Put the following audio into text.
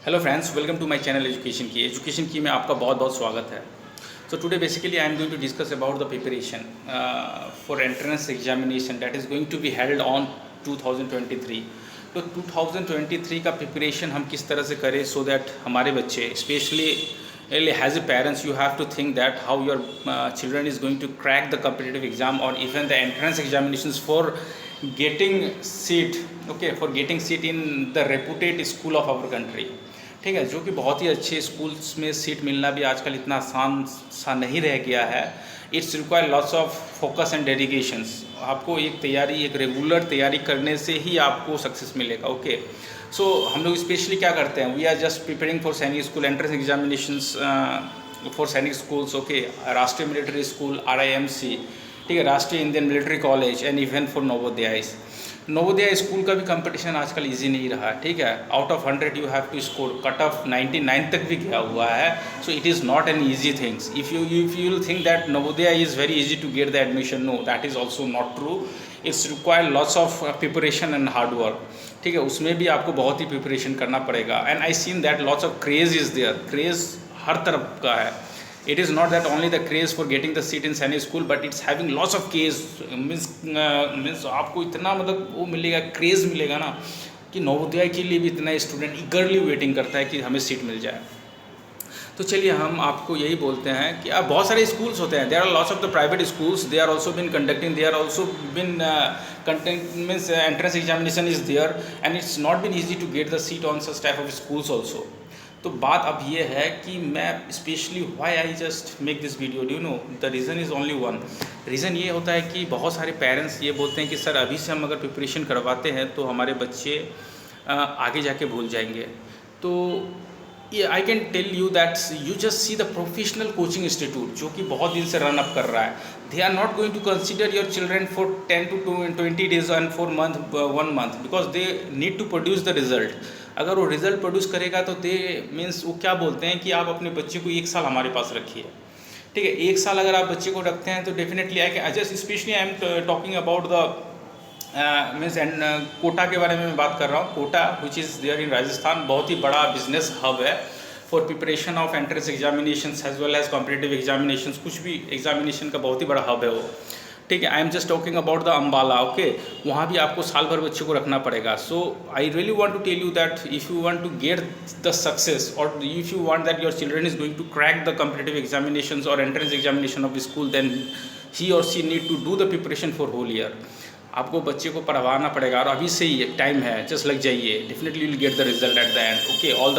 Hello friends, welcome to my channel education की में आपका बहुत बहुत स्वागत है। So today basically I am going to discuss about the preparation for entrance examination that is going to be held on 2023। तो 2023 का preparation हम किस तरह से करें सो दैट हमारे बच्चे specially as a parents you have to think that how your children is going to crack the competitive exam or even the entrance examinations for getting seat, okay, for getting seat in the reputed school of our country। ठीक है, जो कि बहुत ही अच्छे schools में seat मिलना भी आजकल इतना आसान सा नहीं रह गया है। It's require lots of focus and dedications. आपको एक रेगुलर तैयारी करने से ही आपको सक्सेस मिलेगा। ओके, सो हम लोग स्पेशली क्या करते हैं, we are just preparing for Sainik school entrance examinations for Sainik schools. Okay, Rashtriya military school RIMC, ठीक है, Rashtriya Indian military college and even for Navodaya school का भी कंपटीशन आजकल इजी नहीं रहा। ठीक है, out of 100 you have to score, cut off 99 तक भी गया हुआ है। So it is not an easy things. If you think that Navodaya is very easy to get the admission, no, that is also not true. It's require lots of preparation and hard work. ठीक है, उसमें भी आपको बहुत ही preparation करना पड़ेगा। And I seen that lots of craze is there. Craze हर तरफ का है। It is not that only the craze for getting the seat in सैनिक school, but it's having lots of craze, means आपको इतना मतलब वो मिलेगा, क्रेज़ मिलेगा ना कि नवोदय के लिए भी इतना स्टूडेंट ईगरली वेटिंग करता है कि हमें सीट मिल जाए। तो चलिए हम आपको यही बोलते हैं कि अब बहुत सारे स्कूल्स होते हैं, there are lots of the private schools, they are also been conducting, they are also been means entrance examination is there and it's not been easy to get the seat on such type of schools also. तो बात अब ये है कि मैं specially why I just make this video, do you know, the reason is only one. Reason ये होता है कि बहुत सारे पेरेंट्स ये बोलते हैं कि सर अभी से हम अगर प्रिपरेशन करवाते हैं तो हमारे बच्चे आगे जाके भूल जाएंगे। तो I can tell you that you just see the professional coaching institute जो कि बहुत दिन से रन अप कर रहा है। They are not going to consider your children for 10 to 20 days and for one month because they need to produce the result. अगर वो रिज़ल्ट प्रोड्यूस करेगा तो दे मीन्स वो क्या बोलते हैं कि आप अपने बच्चे को 1 साल हमारे पास रखिए। ठीक है, 1 साल अगर आप बच्चे को रखते हैं तो definitely I just specially I am talking about the means and Kota के बारे में मैं बात कर रहा हूँ। Kota which is there in Rajasthan, बहुत ही बड़ा बिजनेस हब है for preparation of entrance examination as well as competitive examination. कुछ भी एग्जामिनेशन का बहुत ही बड़ा हब है वो। ठीक है, I am just talking about the Ambala. Okay, वहाँ भी आपको साल भर बच्चे को रखना पड़ेगा। So I really want to tell you that if you want to get the success और if you want that your children is going to crack the competitive examinations और entrance examination of school, then ही और she need to do the preparation for whole year. आपको बच्चे को पढ़वाना पड़ेगा और अभी से ही टाइम है, जस्ट लग जाइए, definitely will get the result at the end. Okay, all